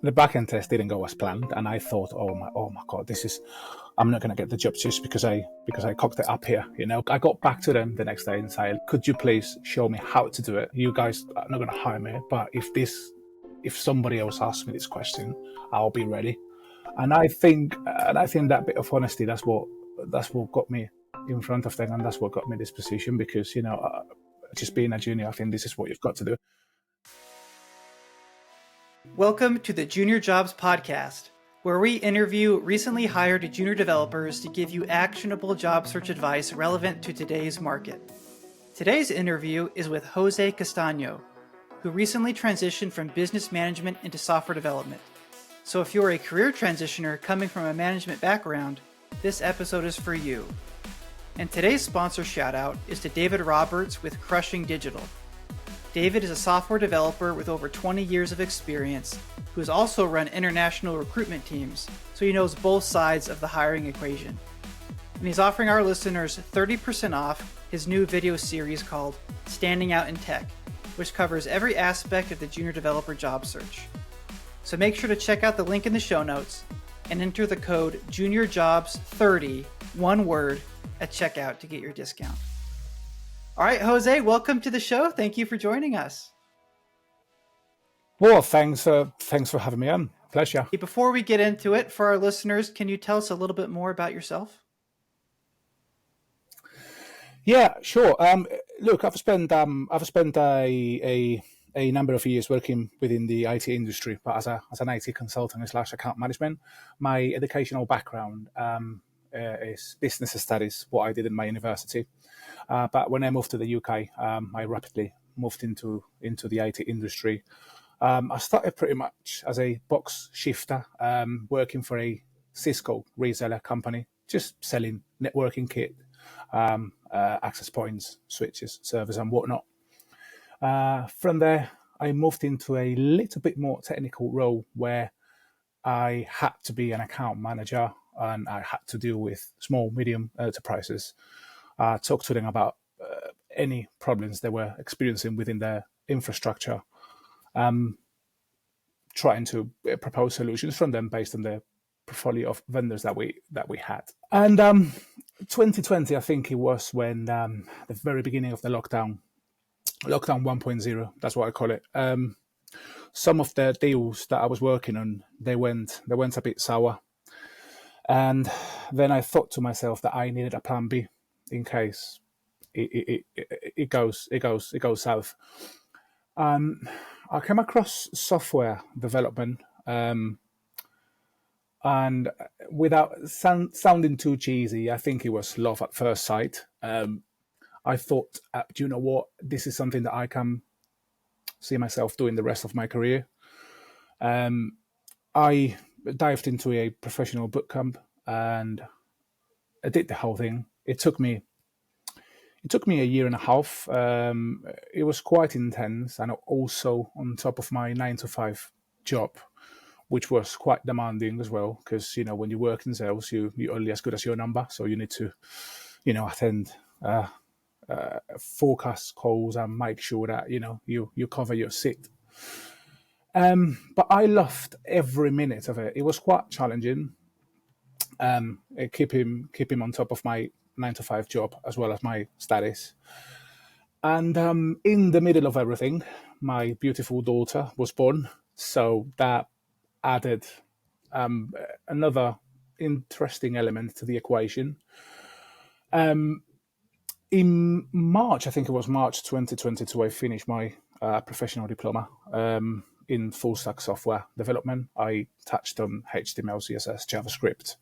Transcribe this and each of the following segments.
the back end test didn't go as planned, and I thought, oh my god, I'm not going to get the job just because I cocked it up here. I got back to them the next day and said, could you please show me how to do it? You guys are not going to hire me, but if somebody else asks me this question, I'll be ready. And I think that bit of honesty, that's what got me in front of them, and that's what got me this position. Because just being a junior, I think this is what you've got to do. Welcome to the Junior Jobs Podcast, where we interview recently hired junior developers to give you actionable job search advice relevant to today's market. Today's interview is with Jose Castaño, who recently transitioned from business management into software development. So if you're a career transitioner coming from a management background, this episode is for you. And today's sponsor shout out is to David Roberts with Crushing Digital. David is a software developer with over 20 years of experience who has also run international recruitment teams, so he knows both sides of the hiring equation. And he's offering our listeners 30% off his new video series called Standing Out in Tech, which covers every aspect of the junior developer job search. So make sure to check out the link in the show notes and enter the code JuniorJobs30, one word, at checkout to get your discount. All right, Jose, welcome to the show. Thank you for joining us. Well, thanks for having me on. Pleasure. Before we get into it, for our listeners, can you tell us a little bit more about yourself? Yeah, sure. Look, I've spent a number of years working within the IT industry, but as an IT consultant / account management. My educational background is business studies, what I did in my university. But when I moved to the UK, I rapidly moved into the IT industry. I started pretty much as a box shifter, working for a Cisco reseller company, just selling networking kit, access points, switches, servers, and whatnot. From there, I moved into a little bit more technical role where I had to be an account manager and I had to deal with small, medium enterprises, talk to them about any problems they were experiencing within their infrastructure, trying to propose solutions from them based on the portfolio of vendors that we had. And 2020, I think it was when the very beginning of the lockdown 1.0, that's what I call it. Some of the deals that I was working on, they went a bit sour. And then I thought to myself that I needed a plan B in case it goes south. I came across software development, and without sounding too cheesy, I think it was love at first sight. I thought, do you know what? This is something that I can see myself doing the rest of my career. I dived into a professional bootcamp and I did the whole thing. It took me a year and a half. It was quite intense, and also on top of my 9-to-5 job, which was quite demanding as well. Because when you work in sales, you're only as good as your number, so you need to, attend forecast calls and make sure that you cover your seat. But I loved every minute of it. It was quite challenging. Keep him on top of my 9-to-5 job as well as my studies. And in the middle of everything, my beautiful daughter was born. So that added another interesting element to the equation. In March, I think it was March 2022, I finished my professional diploma in full stack software development. I touched on HTML, CSS, JavaScript,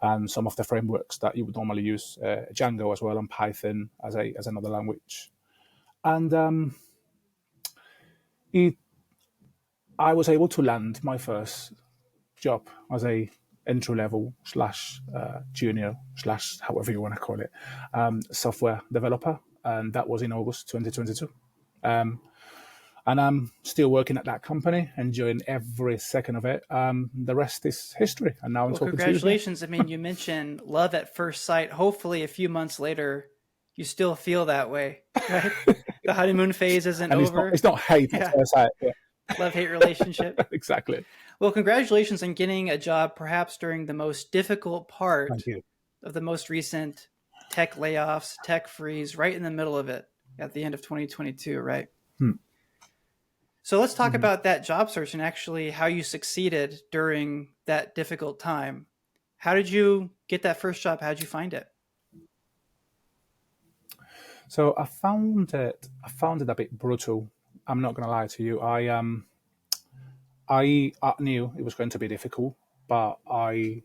and some of the frameworks that you would normally use, Django as well, and Python as another language. And I was able to land my first job as a entry-level / junior / however you want to call it, software developer, and that was in August 2022. And I'm still working at that company, enjoying every second of it. The rest is history. And now I'm talking to you. Congratulations. I mean, you mentioned love at first sight. Hopefully a few months later, you still feel that way, right? The honeymoon phase isn't over. It's not hate at first sight. Yeah. Love-hate relationship. Exactly. Well, congratulations on getting a job perhaps during the most difficult Thank part you. of the most recent tech layoffs, tech freeze, right in the middle of it at the end of 2022, right? Hmm. So let's talk Mhm. about that job search and actually how you succeeded during that difficult time. How did you get that first job? How did you find it? So I found it a bit brutal. I'm not going to lie to you. I knew it was going to be difficult, but I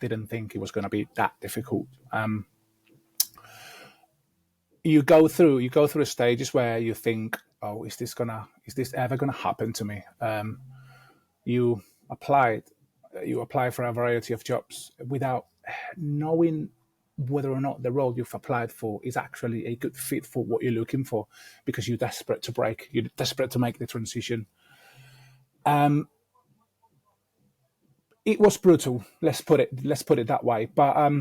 didn't think it was going to be that difficult. You go through stages where you think, oh, is this ever gonna happen to me? You applied, you apply for a variety of jobs without knowing whether or not the role you've applied for is actually a good fit for what you're looking for, because you're desperate to break, you're desperate to make the transition. It was brutal. Let's put it that way. But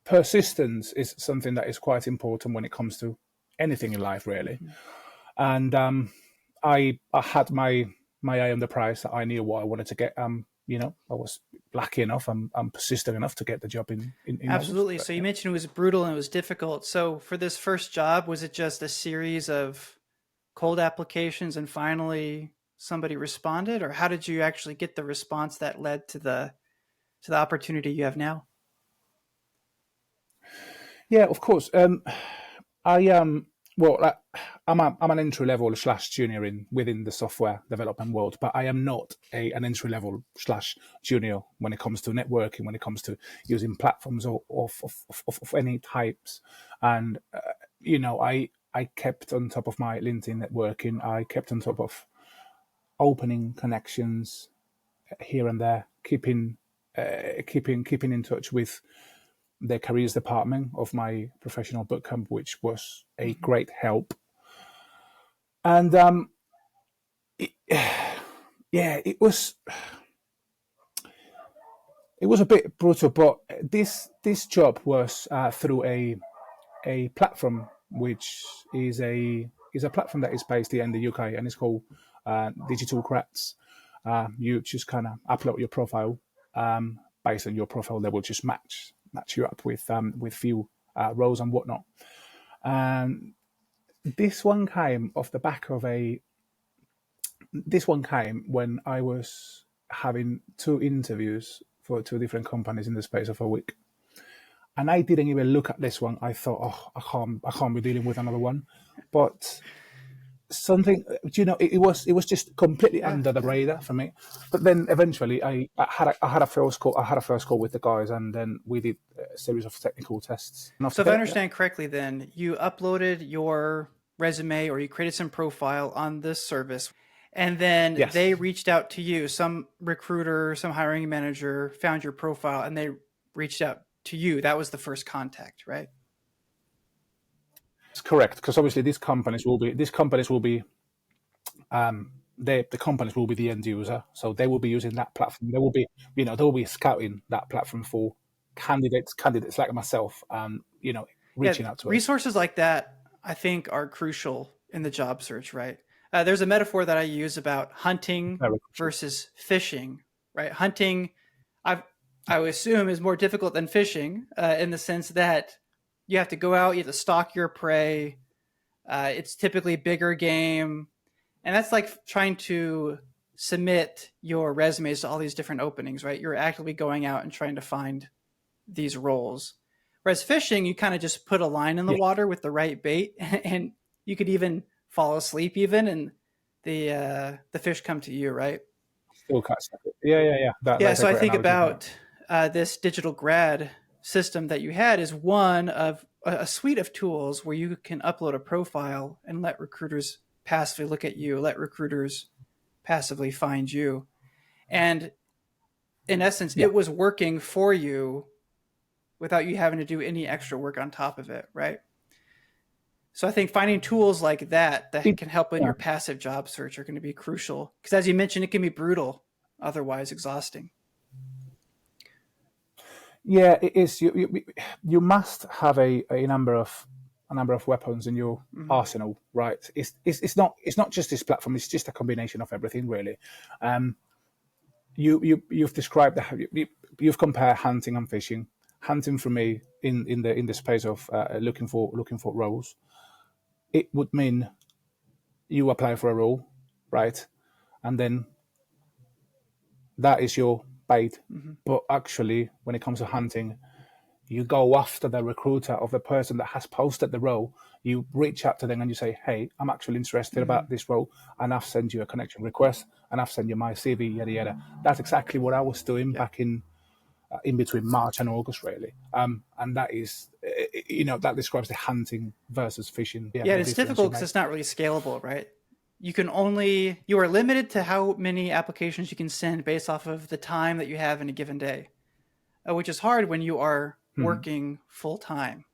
persistence is something that is quite important when it comes to anything in life, really. Mm-hmm. And I had my eye on the prize. I knew what I wanted to get. I was lucky enough. I'm persistent enough to get the job in August. Absolutely. But So you yeah, mentioned it was brutal and it was difficult. So for this first job, was it just a series of cold applications and finally somebody responded, or how did you actually get the response that led to the opportunity you have now? yeah, of course. I well, I'm an entry level slash junior in within the software development world, but I am not an entry level slash junior when it comes to networking, when it comes to using platforms of any types. And I kept on top of my LinkedIn networking. I kept on top of opening connections here and there, keeping in touch with the careers department of my professional bootcamp, which was a Mm-hmm. great help. And yeah, it was a bit brutal, but this job was through a platform which is a platform that is based here in the UK, and it's called Digital Crats. You just kind of upload your profile. Based on your profile, they will just match you up with few roles and whatnot. And this one came off the back of a. This one came when I was having two interviews for two different companies in the space of a week, and I didn't even look at this one. I thought, oh, I can't be dealing with another one. But something, it was just completely Yeah. under the radar for me. But then eventually, I had a first call. I had a first call with the guys, and then we did a series of technical tests. And So after if I that, yeah, understand correctly, then you uploaded your resume or you created some profile on this service, and then they yes, reached out to you. Some recruiter, some hiring manager found your profile and they reached out to you. That was the first contact, right? it's correct, because obviously these companies will be the companies will be the end user, so they will be using that platform. They will be scouting that platform for candidates like myself, and Yeah, reaching out to us. resources like that, I think, are crucial in the job search, right? There's a metaphor that I use about hunting Very crucial. versus fishing, right? Hunting, I I would assume, is more difficult than fishing in the sense that you have to go out, you have to stalk your prey. It's typically bigger game, and that's like trying to submit your resumes to all these different openings, right? You're actively going out and trying to find these roles. Whereas fishing, you kind of just put a line in the Yeah, water with the right bait, and you could even fall asleep, even, and the fish come to you, right? still catch that. Yeah. Yeah. That's a So I great think analogy. Yeah. about this digital grad system that you had is one of a suite of tools where you can upload a profile and let recruiters passively look at you, let recruiters passively find you, and in essence, Yeah. it was working for you without you having to do any extra work on top of it, right? So I think finding tools like that It, can help in yeah. your passive job search are going to be crucial because, as you mentioned, it can be brutal, otherwise exhausting. Yeah, it is. You must have a number of weapons in your Mm-hmm. arsenal, right? It's not just this platform. It's just a combination of everything, really. you've described you've compared hunting and fishing. Hunting for me in the space of looking for roles, it would mean you apply for a role, right, and then that is your bait. Mm-hmm. But actually, when it comes to hunting, you go after the recruiter of the person that has posted the role. You reach out to them and you say, "Hey, I'm actually interested Mm-hmm. about this role, and I've sent you a connection request, and I've sent you my CV, yada yada." That's exactly what I was doing Yeah. back in between March and August, really. And that is, that describes the hunting versus fishing. Yeah, The it's difference you difficult because make. it's not really scalable, right? You are limited to how many applications you can send based off of the time that you have in a given day, which is hard when you are working full time,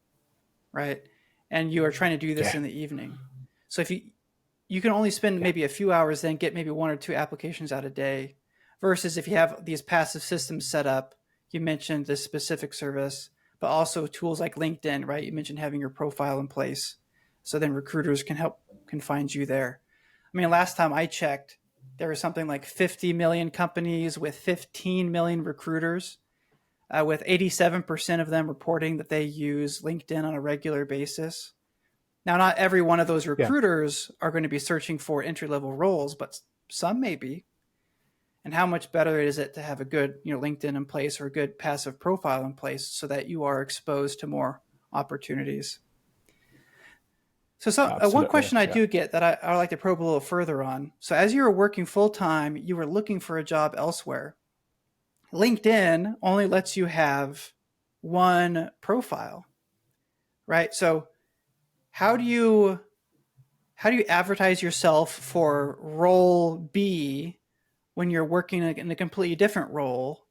right? And you are trying to do this Yeah, in the evening. So if you can only spend yeah, maybe a few hours, then get maybe one or two applications out a day, versus if you have these passive systems set up. You mentioned this specific service, but also tools like LinkedIn, right? You mentioned having your profile in place, so then recruiters can find you there. I mean, last time I checked, there was something like 50 million companies with 15 million recruiters, with 87% of them reporting that they use LinkedIn on a regular basis. Now, not every one of those yeah. recruiters are going to be searching for entry-level roles, but some may be. And how much better is it to have a good, LinkedIn in place or a good passive profile in place so that you are exposed to more opportunities? So one Absolutely, question I yeah. do get that I would like to probe a little further on. So as you were working full time, you were looking for a job elsewhere. LinkedIn only lets you have one profile, right? So how do you advertise yourself for role B when you're working in a completely different role?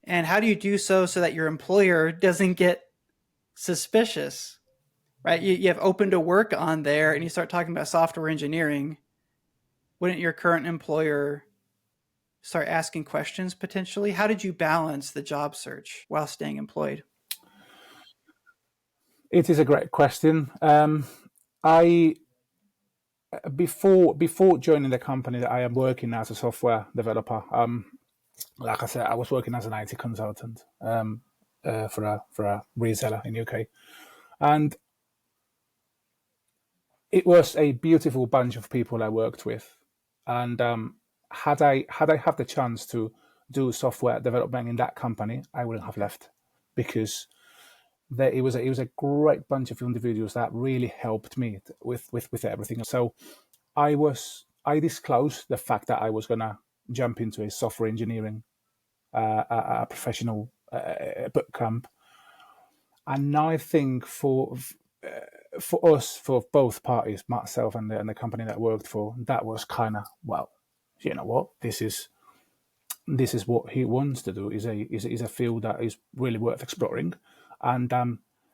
And how do you do so that your employer doesn't get suspicious, right? You have open to work on there and you start talking about software engineering. Wouldn't your current employer start asking questions potentially? How did you balance the job search while staying employed? It is a great question. I before joining the company that I am working as a software developer, like I said, I was working as an IT consultant for a reseller in UK, and it was a beautiful bunch of people I worked with. And had I had the chance to do software development in that company, I wouldn't have left, because it was a great bunch of individuals that really helped me with everything. So I disclosed the fact that I was gonna jump into a software engineering a professional boot camp, and now I think for us, for both parties, myself and the company that I worked for, that was kind of, well, you know what, this is what he wants to do. Is a field that is really worth exploring, and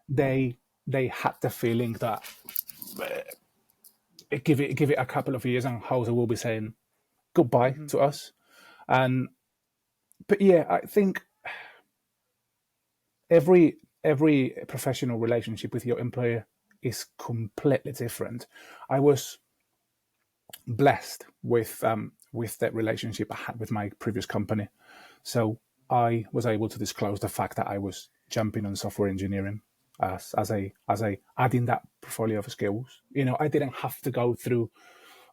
they had the feeling that give it a couple of years and Jose will be saying goodbye Mm-hmm. to us. And but yeah, I think every professional relationship with your employer is completely different. I was blessed with that relationship I had with my previous company, so I was able to disclose the fact that I was jumping on software engineering as a adding that portfolio of skills. I didn't have to go through,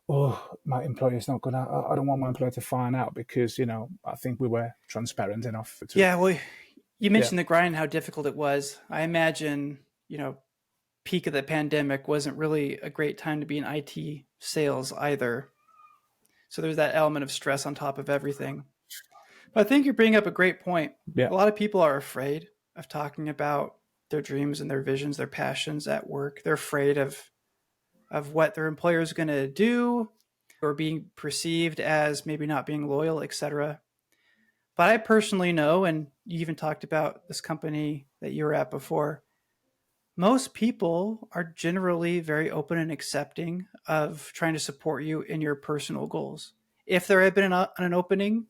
oh, my employer's not gonna. I don't want my employer to find out, because I think we were transparent enough to. Yeah, well, you Yeah. mentioned the grind, how difficult it was. I imagine, peak of the pandemic wasn't really a great time to be in IT sales either. So there's that element of stress on top of everything. But I think you're bringing up a great point. Yeah. A lot of people are afraid of talking about their dreams and their visions, their passions at work. They're afraid of what their employer is going to do, or being perceived as maybe not being loyal, etc. But I personally know, and you even talked about this company that you were at before, most people are generally very open and accepting of trying to support you in your personal goals. If there had been an opening,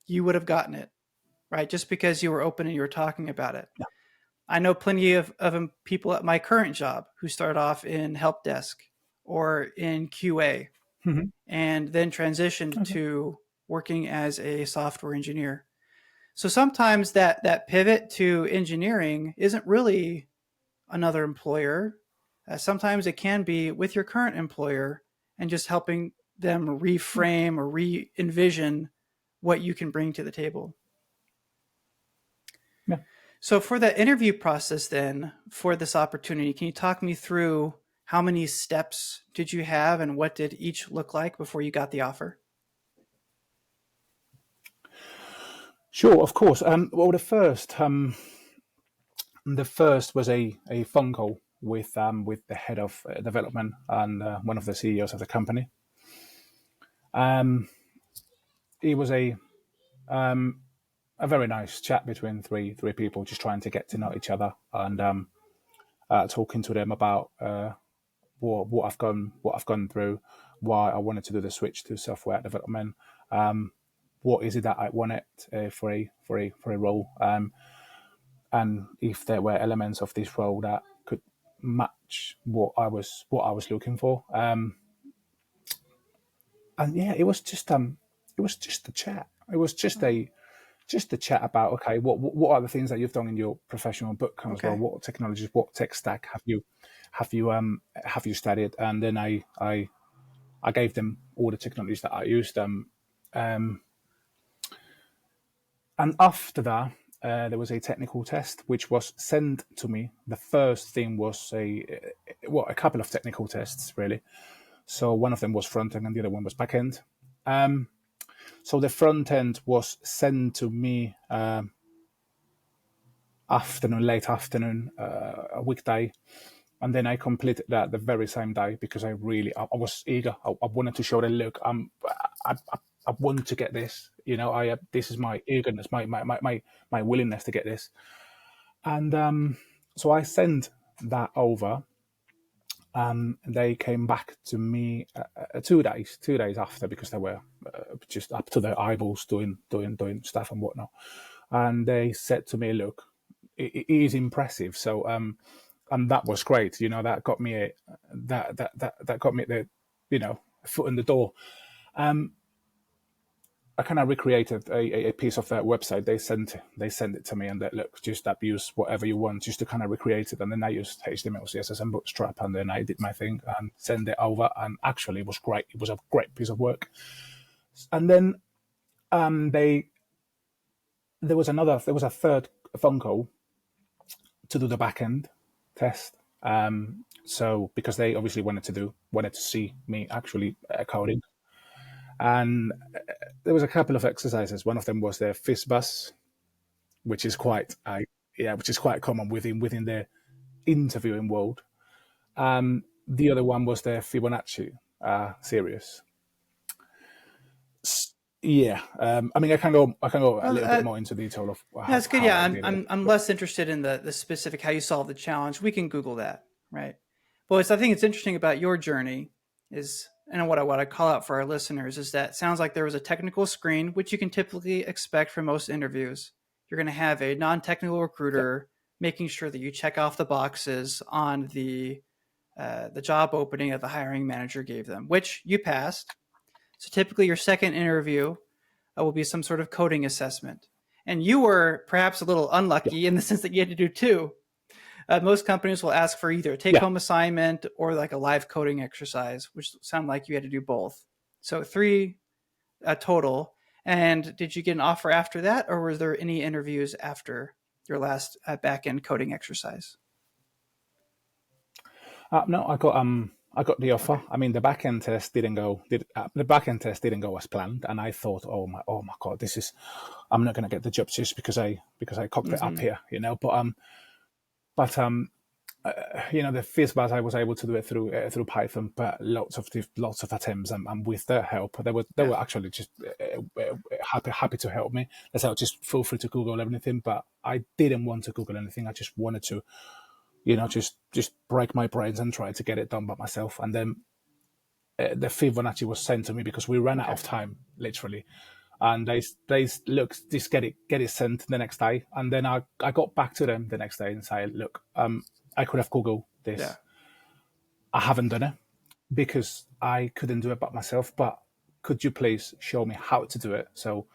you would have gotten it, right? Just because you were open and you were talking about it. I know plenty of people at my current job who start off in help desk or in QA Mhm. and then transitioned Okay. to working as a software engineer. So sometimes that pivot to engineering isn't really another employer. Sometimes it can be with your current employer and just helping them reframe or re-envision what you can bring to the table. Yeah. So for the interview process then for this opportunity, can you talk me through how many steps did you have and what did each look like before you got the offer? Sure, of course. Well, the first was a phone call with the head of development and one of the CEOs of the company. It was a very nice chat between three people, just trying to get to know each other and talking to them about what I've gone through, why I wanted to do the switch to software development, what is it that I wanted for a role, and if there were elements of this role that could match what I was looking for. And yeah, it was just a chat. It was just a chat about, okay, what are the things that you've done in your professional bootcamp as well? Okay. What technologies, what tech stack have you studied? And then I gave them all the technologies that I used. And after that, there was a technical test which was sent to me. The first thing was a couple of technical tests really. So one of them was front end and the other one was back end. So the front end was sent to me late afternoon, a weekday, and then I completed that the very same day because I was eager. I wanted to show them, look, I want to get this. This is my eagerness, my willingness to get this, and so I sent that over. They came back to me 2 days after because they were just up to their eyeballs doing stuff and whatnot, and they said to me, look, it is impressive. So and that was great. That got me that got me the foot in the door. I kind of recreated a piece of their website. They sent it to me and that, look, just abuse whatever you want just to kind of recreate it. And then I used HTML, CSS, and Bootstrap, and then I did my thing and sent it over. And actually, it was great. It was a great piece of work. And then there was a third phone call to do the back end test. So because they obviously wanted to see me actually coding, and there was a couple of exercises. One of them was the fist bus, which is quite common within the interviewing world. The other one was the Fibonacci series. Yeah, I mean, I can go a little bit more into detail of That's good. how Yeah, I I'm did it. I'm less interested in the specific how you solve the challenge. We can Google that, right? But I think it's interesting about your journey is, and what I call out for our listeners is that it sounds like there was a technical screen, which you can typically expect for most interviews. You're going to have a non-technical Yep. recruiter making sure that you check off the boxes on the job opening that the hiring manager gave them, which you passed. So typically, your second interview will be some sort of coding assessment. And you were perhaps a little Yeah. unlucky in the sense that you had to do two. Most companies will ask for either a take Yeah. home assignment or like a live coding exercise, which sounded like you had to do both. So three total. And did you get an offer after that, or were there any interviews after your last back end coding exercise? No, I got the offer. Okay. I mean, the back end test didn't go as planned, and I thought, oh my god, I'm not going to get the job just because I cocked it up Mm-hmm. here, but the first bus I was able to do it through Python, but lots of attempts, and with their help, they Yeah. were actually just happy to help me. They said, just feel free to Google everything, but I didn't want to Google anything. I just wanted to, just break my brains and try to get it done by myself. And then the Fibonacci was sent to me because we ran out Okay. of time, literally. And they look, just get it sent the next day. And then I got back to them the next day and said, look, I could have Googled Yeah. this. I haven't done it because I couldn't do it by myself. But could you please show me how to do it? So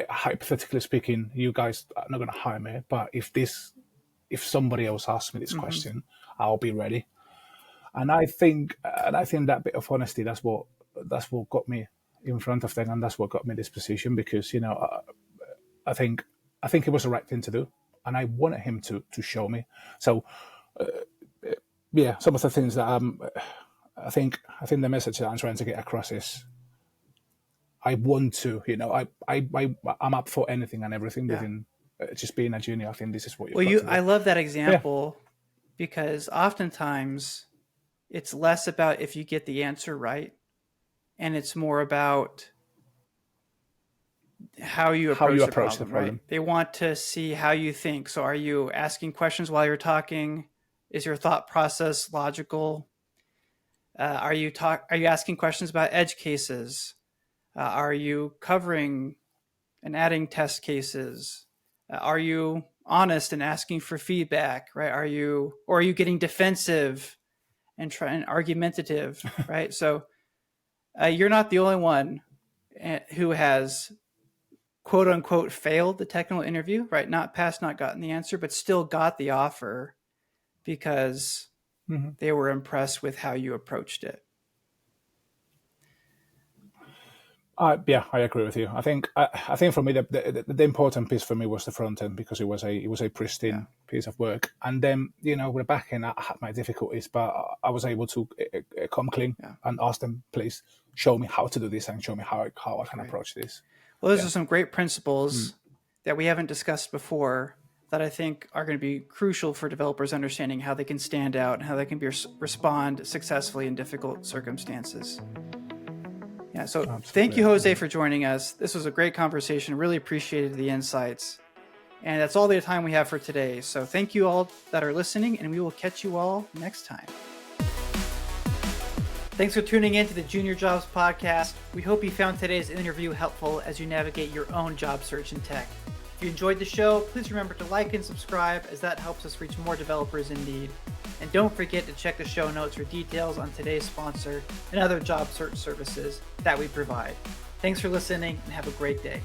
hypothetically speaking, you guys are not going to hire me, but if somebody else asks me this question, I'll be ready. And I think that bit of honesty, that's what got me in front of them, and that's what got me this position, because I think it was the right thing to do, and I wanted him to show me. So yeah, some of the things that I think the message that I'm trying to get across is I want to, I'm up for anything and everything within just being a junior. I think this is what you've got to do. I love that example because oftentimes it's less about if you get the answer right, and it's more about how you approach the problem. Right? They want to see how you think. So are you asking questions while you're talking? Is your thought process logical? Are you asking questions about edge cases? Are you covering and adding test cases? Are you honest and asking for feedback? Right? Are you getting defensive and argumentative? Right? So you're not the only one who has quote unquote failed the technical interview. Right? Not passed, not gotten the answer, but still got the offer because they were impressed with how you approached it. Yeah, I agree with you. I think for me the important piece for me was the front end, because it was a pristine piece of work, and then with the back end I had my difficulties, but I was able to come clean and ask them, please show me how to do this and show me how I can approach this. Well, those are some great principles that we haven't discussed before that I think are going to be crucial for developers understanding how they can stand out and how they can respond successfully in difficult circumstances. Yeah, so thank you, Jose, for joining us. This was a great conversation. Really appreciated the insights. And that's all the time we have for today. So thank you all that are listening, and we will catch you all next time. Thanks for tuning in to the Junior Jobs Podcast. We hope you found today's interview helpful as you navigate your own job search in tech. If you enjoyed the show, please remember to like and subscribe, as that helps us reach more developers in need. And don't forget to check the show notes for details on today's sponsor and other job search services that we provide. Thanks for listening, and have a great day.